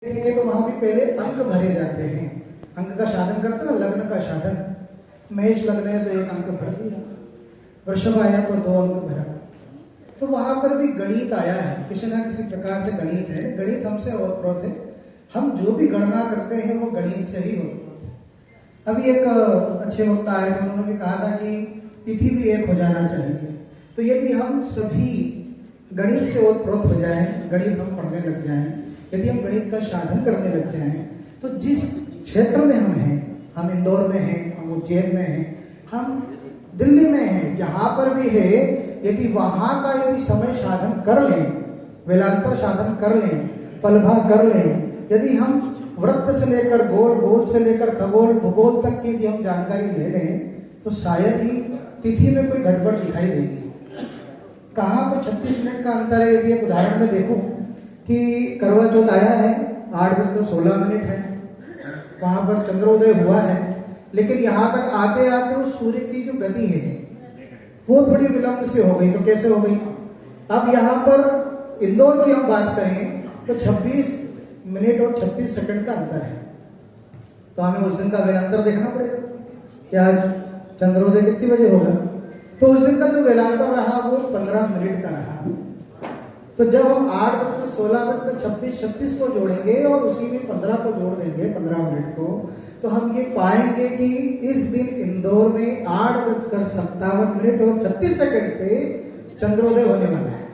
देखेंगे तो वहां भी पहले अंक भरे जाते हैं। अंक का साधन करते ना, लग्न का साधन। मेष लग्न है तो 1 अंक भर दिया, वृषभ आया तो 2 अंक भरा। तो वहां पर भी गणित आया है, किसी ना किसी प्रकार से गणित है। गणित हमसे ओतप्रोत है, हम जो भी गणना करते हैं वो गणित से ही ओतप्रोत है। अभी एक अच्छे वक्ता आए थे, उन्होंने भी कहा था कि तिथि भी एक हो जाना चाहिए। तो यदि हम सभी गणित से ओतप्रोत हो जाएं, गणित हम पढ़ने लग जाएं, यदि हम गणित का साधन करने लग जाएं, तो जिस क्षेत्र में हम हैं, हम इंदौर में हैं, हम उज्जैन में हैं, हम दिल्ली में हैं, जहां पर भी है, यदि वहां का यदि समय साधन कर लें, वेलांतर साधन कर लें, पलभा कर लें, यदि हम वृत्त से लेकर गोल, गोल से लेकर खगोल, भूगोल तक की यदि हम जानकारी ले लें, तो शायद ही तिथि में कोई गड़बड़ दिखाई देगी। कहां पर 36 मिनट का अंतर है। यदि एक उदाहरण में देखो कि करवा चौथ आया है, 8:16 है, वहां पर चंद्रोदय हुआ है, लेकिन यहां तक आते आते उस सूर्य की जो गति है वो थोड़ी विलंब से हो गई। तो कैसे हो गई? अब यहाँ पर इंदौर की हम बात करें तो 26 मिनट और 36 सेकंड का अंतर है। तो हमें उस दिन का वेलांतर देखना पड़ेगा कि आज चंद्रोदय कितनी बजे होगा। तो उस दिन का जो वेलांतर रहा वो 15 मिनट का रहा। तो जब हम 8:16 में 26-36 को जोड़ेंगे और उसी में 15 को जोड़ देंगे, 15 मिनट को, तो हम ये पाएंगे कि इस दिन इंदौर में 8:57 और 36 पे चंद्रोदय होने वाला है।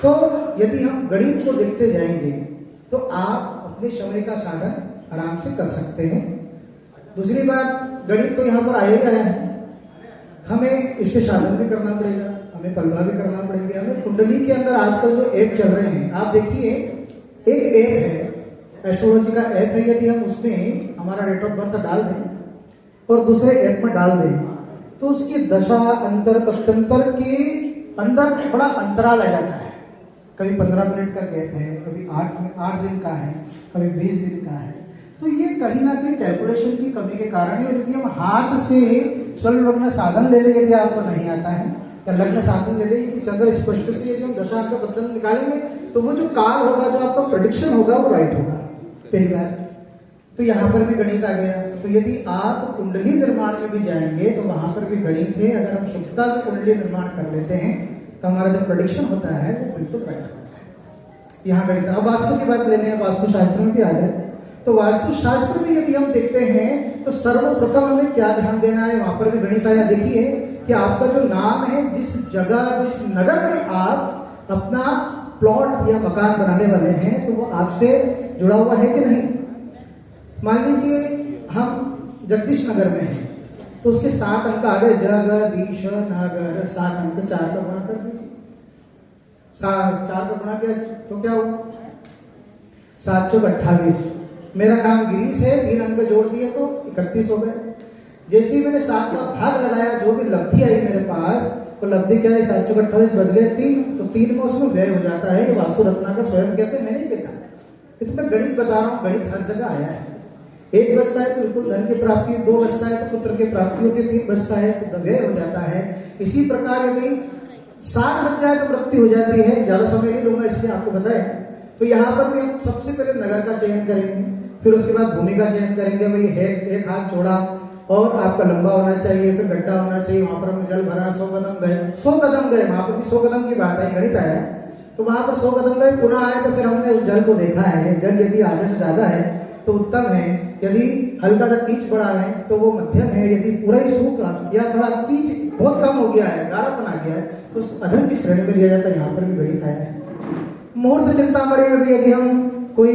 तो यदि हम गणित को देखते जाएंगे तो आप अपने समय का साधन आराम से कर सकते हैं। दूसरी बात, गणित तो यहाँ पर आया ही आया है, हमें इष्ट साधन भी करना पड़ेगा, हमें पलभा भी करना पड़ेगा, हमें कुंडली के अंदर आजकल जो ऐप चल रहे हैं, आप देखिए एक ऐप है, एस्ट्रोलॉजी का ऐप है, यदि हम उसमें हमारा डेट ऑफ बर्थ डाल दें और दूसरे ऐप में डाल दें तो उसकी दशा अंतर पक्षांतर के अंदर बड़ा अंतराल आ जाता है। कभी 15 मिनट का गैप है, कभी 8 दिन का है, कभी 20 दिन का है। तो ये कहीं ना कहीं कैलकुलेशन की कमी के कारण है। यदि हम हाथ से स्वर्ण लग्न साधन ले लेंगे, यदि आपको नहीं आता है, या लग्न साधन ले लेंगे कि चंद्र स्पष्ट से यदि हम दशा का बदल निकालेंगे तो वो जो काल होगा, जो आपका प्रेडिक्शन होगा, वो राइट होगा। पहली बार तो यहाँ पर भी गणित आ गया। तो यदि आप कुंडली निर्माण में भी जाएंगे तो वहां पर भी गणित है। अगर हम शुद्धता से कुंडली निर्माण कर लेते हैं तो हमारा जो प्रेडिक्शन होता है वो बिल्कुल राइट होता है। यहाँ गणित। अब वास्तु की बात ले लें, वास्तु शास्त्र में भी आ जाए तो वास्तु शास्त्र में यदि हम देखते हैं तो सर्वप्रथम हमें क्या ध्यान देना है, वहां पर भी गणित आया। देखिए कि आपका जो नाम है, जिस जगह, जिस नगर में आप अपना प्लॉट या मकान बनाने वाले हैं, तो वो आपसे जुड़ा हुआ है कि नहीं। मान लीजिए हम जगदीश नगर में हैं, तो उसके 7 अंक आ गए, जगदीश नगर, 7 अंक, 4 का गुणा कर दीजिए। 4 का गुणा किया तो क्या हुआ? 7 चौक 28। मेरा नाम गिरीश है, 3 अंक जोड़ दिए तो 31 हो गए। जैसे ही मैंने 7 का भाग लगाया, जो भी लब्धि आई मेरे पास, तो लब्धि क्या है? 7 चौक 28 बच गए 3, तो 3 में उसमें व्यय हो जाता है। ये वास्तु रत्नाकर स्वयं कहते हैं, मैं नहीं कहता। ये तो मैं गणित बता रहा हूँ, गणित हर जगह आया है। 1 बचता है तो बिल्कुल धन की प्राप्ति, 2 बचता है तो पुत्र की प्राप्ति होती है, 3 बचता है तो व्यय हो जाता है। इसी प्रकार यदि 7 बच जाए तो मृत्यु हो जाती है। ज्यादा समय नहीं लूंगा इसलिए आपको बताया। तो यहाँ पर भी हम सबसे पहले नगर का चयन करेंगे, फिर उसके बाद भूमि का चयन करेंगे। भाई है 1 हाथ चौड़ा और आपका लंबा होना चाहिए, फिर गड्ढा होना चाहिए। वहां पर हमने जल भरा, 100 कदम गए, 100 कदम गए, वहां पर भी 100 कदम की बात है, गणित आया। तो वहां पर 100 कदम गए, पुनः आए तो फिर हमने उस जल को देखा है। जल यदि आधे से ज्यादा है तो उत्तम है, यदि हल्का सा कीच पड़ा है तो वो मध्यम है, यदि पूरा ही सूखा या थोड़ा कीच बहुत कम हो गया है, गाढ़ापन आ गया है, तो उसको अधम की श्रेणी में लिया जाता है। यहाँ पर भी गणित आया है। मुहूर्त चिंतामणि में भी यदि हम कोई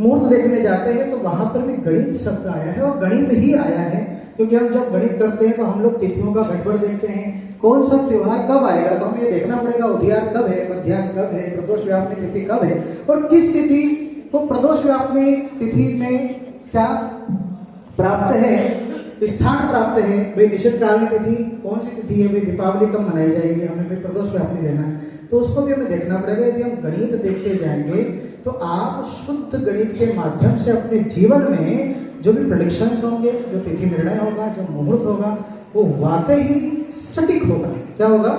मुहूर्त देखने जाते हैं तो वहां पर भी गणित शब्द आया है, और गणित ही आया है। क्योंकि हम जब गणित करते हैं तो हम लोग तिथियों का गड़बड़ देखते हैं, कौन सा त्योहार कब आएगा, तो हमें ये देखना पड़ेगा उदयात कब है, मध्याह्न कब है, प्रदोष व्यापनी तिथि कब है, और किस तिथि को प्रदोष व्यापनी तिथि में क्या प्राप्त है, स्थान प्राप्त है। भाई निषेधकालीन तिथि कौन सी तिथि है, भाई दीपावली कब मनाई जाएगी, हमें भाई प्रदोष व्यापनी देना है, तो उसको भी हमें देखना पड़ेगा। यदि हम गणित देखते जाएंगे तो आप शुद्ध गणित के माध्यम से अपने जीवन में जो भी प्रेडिक्शंस होंगे, जो तिथि निर्णय होगा, जो मुहूर्त होगा, वो वाकई ही सटीक होगा। क्या होगा?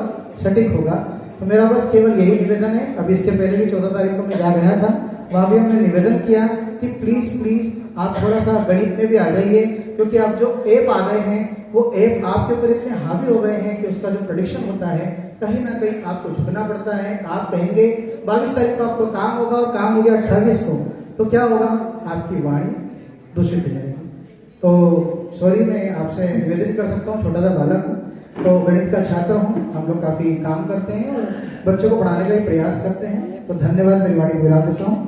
सटीक होगा। तो मेरा बस केवल यही निवेदन है। अब इसके पहले भी 14 तारीख को मैं जा गया था, वहां भी हमने निवेदन किया कि प्लीज आप थोड़ा सा गणित में भी आ जाइए, क्योंकि आप जो ऐप आ गए हैं वो ऐप आपके ऊपर इतने हावी हो गए हैं कि उसका जो प्रेडिक्शन होता है कहीं ना कहीं आपको झुकना पड़ता है। आप कहेंगे 22 तारीख को आपको काम होगा और काम हो गया 28 को, तो क्या होगा, आपकी वाणी दूषित हो जाएगी। तो सॉरी, मैं आपसे निवेदन कर सकता हूँ, छोटा सा बालक हूँ, तो गणित का छात्र हूँ, हम लोग काफी काम करते हैं और बच्चों को पढ़ाने का भी प्रयास करते हैं। तो धन्यवाद, मेरी वाणी विराम देता हूँ।